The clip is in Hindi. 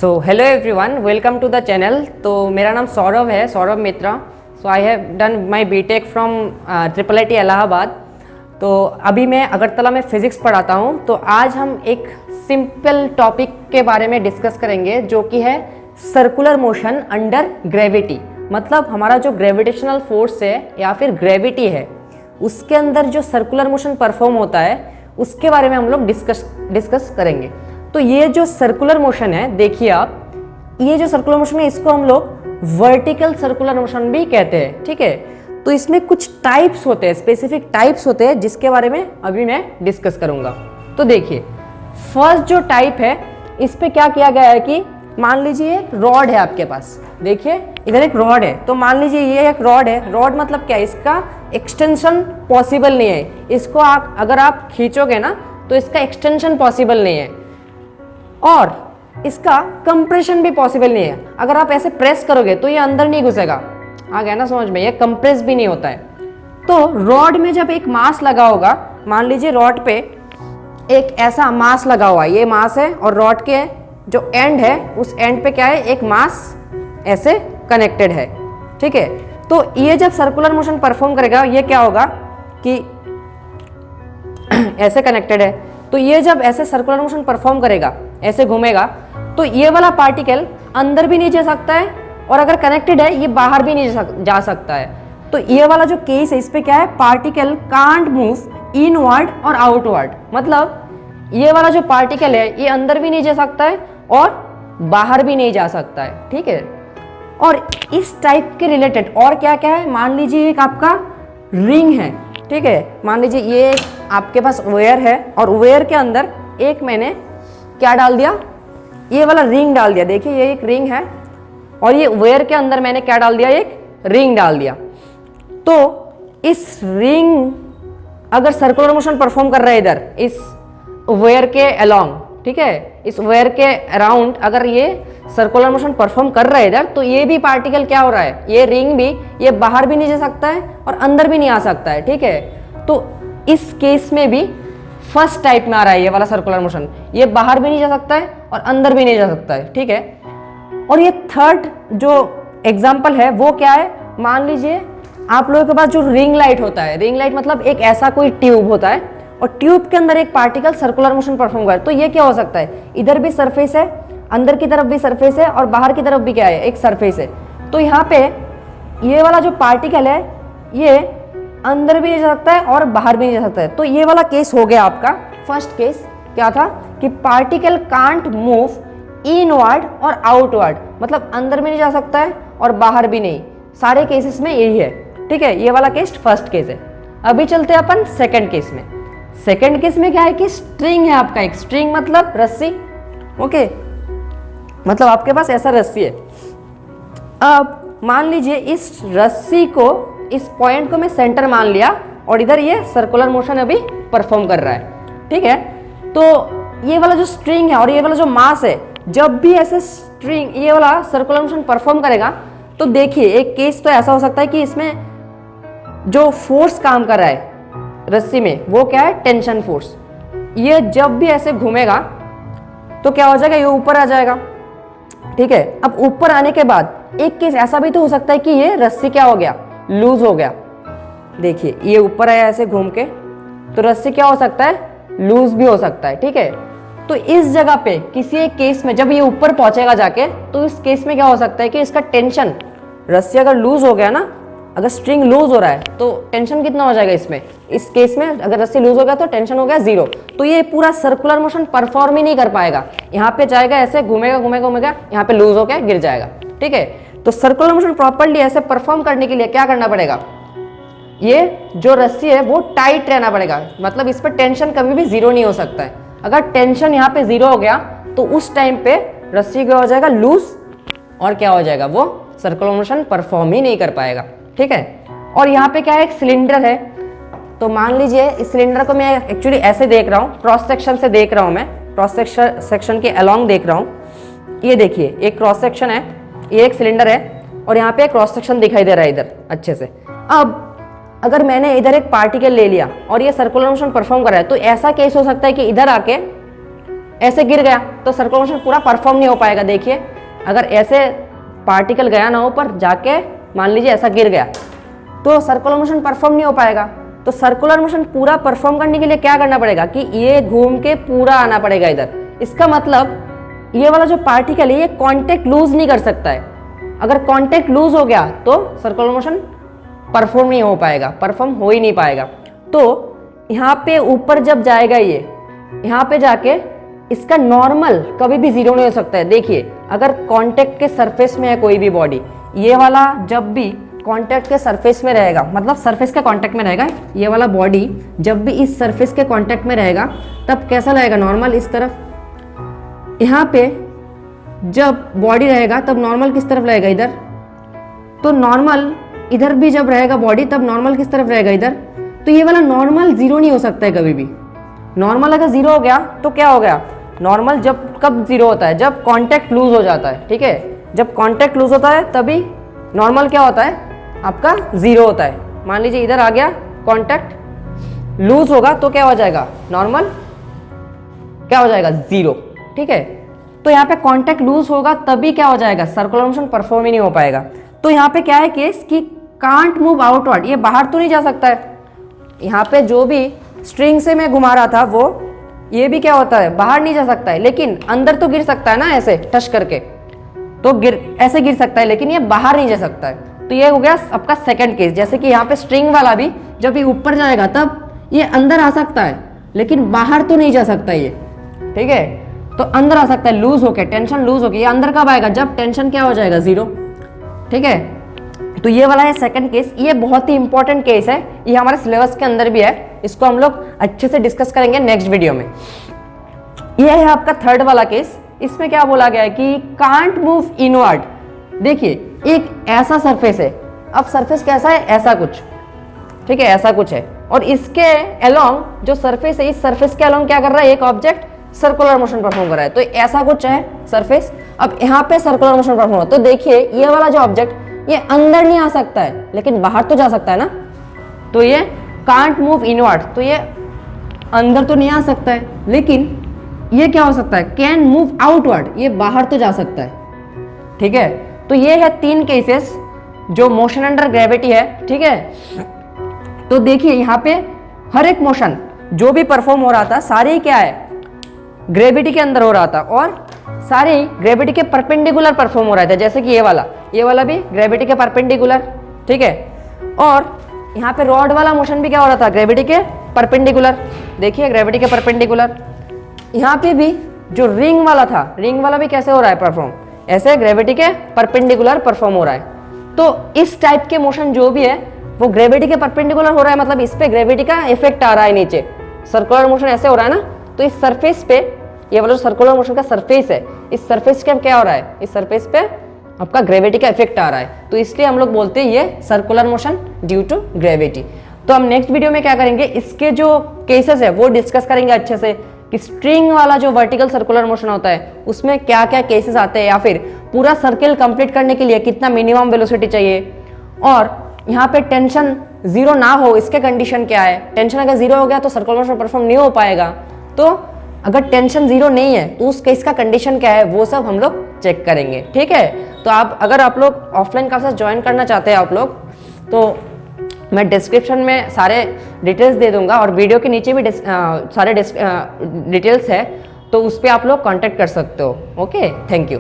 So hello everyone, welcome to the channel. तो मेरा नाम सौरभ है, Saurabh Mitra. So I have done my BTech from IIT Allahabad. तो अभी मैं अगरतला में फिज़िक्स पढ़ाता हूँ। तो आज हम एक सिंपल टॉपिक के बारे में डिस्कस करेंगे जो कि है सर्कुलर मोशन अंडर ग्रेविटी। मतलब हमारा जो ग्रेविटेशनल फोर्स है या फिर ग्रेविटी है, उसके अंदर जो सर्कुलर मोशन परफॉर्म होता है उसके बारे में हम लोग डिस्कस करेंगे। तो ये जो सर्कुलर मोशन है, देखिए आप, ये जो सर्कुलर मोशन है इसको हम लोग वर्टिकल सर्कुलर मोशन भी कहते हैं। ठीक है, तो इसमें कुछ टाइप्स होते हैं, स्पेसिफिक टाइप्स होते हैं जिसके बारे में अभी मैं डिस्कस करूंगा। तो देखिए, फर्स्ट जो टाइप है, इस पे क्या किया गया है कि मान लीजिए एक रॉड है आपके पास। देखिए इधर एक रॉड है, तो मान लीजिए ये एक रॉड है। रॉड मतलब क्या है, इसका एक्सटेंशन पॉसिबल नहीं है। इसको आप अगर आप खींचोगे ना तो इसका एक्सटेंशन पॉसिबल नहीं है और इसका कंप्रेशन भी पॉसिबल नहीं है। अगर आप ऐसे प्रेस करोगे तो ये अंदर नहीं घुसेगा। आ गया ना समझ में, ये कंप्रेस भी नहीं होता है। तो रॉड में जब एक मास लगा होगा, मान लीजिए रॉड पे एक ऐसा मास लगा हुआ है, ये मास है और रॉड के जो एंड है उस एंड पे क्या है, एक मास ऐसे कनेक्टेड है। ठीक है, तो ये जब सर्कुलर मोशन परफॉर्म करेगा, ये क्या होगा कि ऐसे कनेक्टेड है, तो ये जब ऐसे सर्कुलर मोशन परफॉर्म करेगा, ऐसे घूमेगा, तो ये वाला पार्टिकल अंदर भी नहीं जा सकता है और अगर कनेक्टेड है ये बाहर भी नहीं जा सकता है। तो ये वाला जो केस है, इस पे क्या है, पार्टिकल कांट मूव इनवर्ड और आउटवर्ड। मतलब ये वाला जो पार्टिकल है ये अंदर भी नहीं जा सकता है और बाहर भी नहीं जा सकता है। ठीक है, और इस टाइप के रिलेटेड और क्या क्या है, मान लीजिए एक आपका रिंग है। ठीक है, मान लीजिए ये आपके पास वेयर है और वेयर के अंदर एक मैंने क्या डाल दिया, ये वाला रिंग डाल दिया। देखिए ये एक रिंग है और ये वेयर के अंदर मैंने क्या डाल दिया, एक रिंग डाल दिया। तो इस रिंग अगर सर्कुलर मोशन परफॉर्म कर रहा है इधर इस वेयर के अलोंग, ठीक है, इस वेयर के अराउंड अगर ये सर्कुलर मोशन परफॉर्म कर रहा है इधर, तो ये भी पार्टिकल क्या हो रहा है, ये रिंग भी, ये बाहर भी नहीं जा सकता है और अंदर भी नहीं आ सकता है। ठीक है, तो इस केस में भी फर्स्ट टाइप में आ रहा है ये वाला सर्कुलर मोशन, ये बाहर भी नहीं जा सकता है और अंदर भी नहीं जा सकता है। ठीक है, और ये थर्ड जो एग्जाम्पल है वो क्या है, मान लीजिए आप लोगों के पास जो रिंग लाइट होता है, रिंग लाइट मतलब एक ऐसा कोई ट्यूब होता है और ट्यूब के अंदर एक पार्टिकल सर्कुलर मोशन परफॉर्म कर, तो ये क्या हो सकता है, इधर भी सरफेस है, अंदर की तरफ भी सरफेस है और बाहर की तरफ भी क्या है, एक सरफेस है। तो यहाँ पे ये वाला जो पार्टिकल है ये अंदर भी नहीं जा सकता है और बाहर भी नहीं जा सकता है। तो ये वाला केस हो गया आपका। फर्स्ट केस क्या था कि पार्टिकल कांट मूव इनवर्ड और आउटवर्ड, मतलब अंदर भी नहीं जा सकता है और बाहर भी नहीं। सारे केसेस में यही है। ठीक है, ये वाला केस फर्स्ट केस है। अभी चलते हैं अपन सेकंड केस में। सेकंड केस में क्या है कि स्ट्रिंग है आपका, एक स्ट्रिंग मतलब रस्सी। ओके, मतलब आपके पास ऐसा रस्सी है। अब मान लीजिए इस रस्सी को, इस पॉइंट को मैं सेंटर मान लिया और इधर ये सर्कुलर मोशन अभी परफॉर्म कर रहा है। ठीक है, तो ये वाला जो स्ट्रिंग है और ये वाला जो मास है, जब भी ऐसे स्ट्रिंग ये वाला सर्कुलर मोशन परफॉर्म करेगा, तो देखिए एक केस तो ऐसा हो सकता है कि इसमें जो फोर्स काम कर रहा है रस्सी में वो क्या है, टेंशन फोर्स। ये जब भी ऐसे घूमेगा तो क्या हो जाएगा, ये ऊपर आ जाएगा। ठीक है, अब ऊपर आने के बाद एक केस ऐसा भी तो हो सकता है कि ये रस्सी क्या हो गया, लूज हो गया। देखिए ये ऊपर आया ऐसे घूम के, तो रस्सी क्या हो सकता है, लूज भी हो सकता है। ठीक है, तो इस जगह पे किसी एक केस में जब ये ऊपर पहुंचेगा जाके, तो इस केस में क्या हो सकता है कि इसका टेंशन, रस्सी अगर लूज हो गया ना, अगर स्ट्रिंग लूज हो रहा है तो टेंशन कितना हो जाएगा इसमें, इस केस में अगर रस्सी लूज हो गया तो टेंशन हो गया 0। तो ये पूरा सर्कुलर मोशन परफॉर्म ही नहीं कर पाएगा। यहाँ पे जाएगा ऐसे घूमेगा घूमेगा घूमेगा, यहाँ पे लूज होकर गिर जाएगा। ठीक है, तो सर्कुलर मोशन प्रॉपर्ली ऐसे परफॉर्म करने के लिए क्या करना पड़ेगा, ये जो रस्सी है वो टाइट रहना पड़ेगा। मतलब इस पर टेंशन कभी भी 0 नहीं हो सकता है। अगर टेंशन यहाँ पे 0 हो गया तो उस टाइम पे रस्सी क्या हो जाएगा, लूज, और क्या हो जाएगा, वो सर्कुलर मोशन परफॉर्म ही नहीं कर पाएगा। ठीक है, और यहाँ पे क्या है, एक सिलेंडर है। तो मान लीजिए इस सिलेंडर को मैं एक्चुअली ऐसे देख रहा हूँ, क्रॉस सेक्शन से देख रहा हूँ, मैं क्रॉस सेक्शन के अलोंग देख रहा हूँ। ये देखिए एक क्रॉस सेक्शन है, ये एक सिलेंडर है और यहाँ पे क्रॉस सेक्शन दिखाई दे रहा है इधर अच्छे से। अब अगर मैंने इधर एक पार्टिकल ले लिया और ये सर्कुलर मोशन परफॉर्म कर रहा है, तो ऐसा केस हो सकता है कि इधर आके ऐसे गिर गया तो सर्कुलर मोशन पूरा परफॉर्म नहीं हो पाएगा। देखिए अगर ऐसे पार्टिकल गया ना ऊपर जाके, मान लीजिए ऐसा गिर गया, तो सर्कुलर मोशन परफॉर्म नहीं हो पाएगा। तो सर्कुलर मोशन पूरा परफॉर्म करने के लिए क्या करना पड़ेगा कि ये घूम के पूरा आना पड़ेगा इधर। इसका मतलब ये वाला जो पार्टिकल है ये कांटेक्ट लूज नहीं कर सकता है। अगर कांटेक्ट लूज हो गया तो सर्कुलर मोशन परफॉर्म नहीं हो पाएगा, परफॉर्म हो ही नहीं पाएगा। तो यहाँ पे ऊपर जब जाएगा ये, यहाँ पे जाके इसका नॉर्मल कभी भी जीरो नहीं हो सकता है। देखिए अगर कांटेक्ट के सरफेस में है कोई भी बॉडी, ये वाला जब भी कांटेक्ट के सरफेस में रहेगा, मतलब सरफेस के कांटेक्ट में रहेगा, ये वाला बॉडी जब भी इस सरफेस के कांटेक्ट में रहेगा तब कैसा रहेगा, नॉर्मल इस तरफ। यहाँ पे जब बॉडी रहेगा तब नॉर्मल किस तरफ रहेगा, इधर। तो नॉर्मल इधर भी जब रहेगा बॉडी तब नॉर्मल किस तरफ रहेगा, इधर। तो ये वाला नॉर्मल जीरो नहीं हो सकता है कभी भी। नॉर्मल अगर जीरो हो गया तो क्या हो गया, नॉर्मल जब कब जीरो होता है, जब कांटेक्ट लूज हो जाता है, ठीक है। जब कांटेक्ट लूज होता है तभी नॉर्मल क्या होता है, आपका जीरो होता है। मान लीजिए इधर आ गया, कांटेक्ट लूज होगा तो क्या हो जाएगा, नॉर्मल क्या हो जाएगा, जीरो, ठीक है। तो यहाँ पे कांटेक्ट लूज होगा तभी क्या हो जाएगा, सर्कुलर मोशन परफॉर्म ही नहीं हो पाएगा। तो यहाँ पे क्या है केस कि कांट मूव आउटवर्ड, ये बाहर तो नहीं जा सकता है। यहाँ पे जो भी स्ट्रिंग से मैं घुमा रहा था वो, ये भी क्या होता है, बाहर नहीं जा सकता है, लेकिन अंदर तो गिर सकता है ना, ऐसे टच करके तो ऐसे गिर सकता है, लेकिन ये बाहर नहीं जा सकता है। तो ये हो गया आपका सेकंड केस। जैसे कि यहाँ पे स्ट्रिंग वाला भी जब ये ऊपर जाएगा तब ये अंदर आ सकता है, लेकिन बाहर तो नहीं जा सकता ये, ठीक है। तो अंदर आ सकता है लूज होके, टेंशन लूज होके। ये अंदर कब आएगा, जब टेंशन क्या हो जाएगा, जीरो, ठीक है। तो ये वाला है सेकंड केस। ये बहुत ही इंपॉर्टेंट केस है, ये हमारे सिलेबस के अंदर भी है, इसको हम लोग अच्छे से डिस्कस करेंगे नेक्स्ट वीडियो में। ये है आपका थर्ड वाला केस। इसमें क्या बोला गया है कि कांट मूव इनवर्ड। देखिए एक ऐसा सरफेस है, अब सरफेस कैसा है, ऐसा कुछ, ठीक है, ऐसा कुछ है, और इसके अलोंग जो सरफेस है, इस सरफेस के अलोंग क्या कर रहा है, एक ऑब्जेक्ट सर्कुलर मोशन परफॉर्म कर रहा है। तो ऐसा कुछ है सरफेस, अब यहाँ पे सर्कुलर मोशन परफॉर्म हो, तो देखिए ये वाला जो ऑब्जेक्ट ये अंदर नहीं आ सकता है, लेकिन बाहर तो जा सकता है ना। तो ये कांट मूव इनवर्ड, तो ये अंदर तो नहीं आ सकता है, लेकिन ये क्या हो सकता है, कैन मूव आउटवर्ड, ये बाहर तो जा सकता है, ठीक है। तो ये है तीन केसेस जो मोशन अंडर ग्रेविटी है, ठीक है। तो देखिए यहाँ पे हर एक मोशन जो भी परफॉर्म हो रहा था सारे क्या है, ग्रेविटी के अंदर हो रहा था, और सारे ग्रेविटी के परपेंडिकुलर परफॉर्म हो रहा था। जैसे कि ये वाला भी ग्रेविटी के परपेंडिकुलर, ठीक है। और यहाँ पे रॉड वाला मोशन भी क्या हो रहा था, ग्रेविटी के परपेंडिकुलर। देखिए ग्रेविटी के परपेंडिकुलर। यहाँ पे भी जो रिंग वाला था, रिंग वाला भी कैसे हो रहा है परफॉर्म, ऐसे ग्रेविटी के परपेंडिकुलर परफॉर्म हो रहा है। तो इस टाइप के मोशन जो भी है वो ग्रेविटी के परपेंडिकुलर हो रहा है, मतलब इस पे ग्रेविटी का इफेक्ट आ रहा है नीचे। सर्कुलर मोशन ऐसे हो रहा है ना, तो इस सरफेस पे, ये वाला जो सर्कुलर मोशन का सरफेस है, इस सरफेस के क्या हो रहा है, इस सरफेस पे आपका ग्रेविटी का इफेक्ट आ रहा है। तो इसलिए हम लोग बोलते हैं ये circular motion due to gravity. तो हम नेक्स्ट वीडियो में क्या करेंगे, इसके जो केसेस है वो डिस्कस करेंगे अच्छे से, कि स्ट्रिंग वाला जो वर्टिकल सर्कुलर मोशन होता है उसमें क्या क्या केसेस आते हैं, या फिर पूरा सर्किल कंप्लीट करने के लिए कितना मिनिमम वेलोसिटी चाहिए, और यहाँ पे टेंशन जीरो ना हो इसके कंडीशन क्या है। टेंशन अगर जीरो हो गया तो सर्कुलर मोशन परफॉर्म नहीं हो पाएगा। तो अगर टेंशन जीरो नहीं है तो उस केस का कंडीशन क्या है, वो सब हम लोग चेक करेंगे, ठीक है। तो अगर आप लोग ऑफलाइन क्लासेस ज्वाइन करना चाहते हैं आप लोग, तो मैं डिस्क्रिप्शन में सारे डिटेल्स दे दूंगा, और वीडियो के नीचे भी सारे डिटेल्स है, तो उस पर आप लोग कांटेक्ट कर सकते हो। Okay, thank you.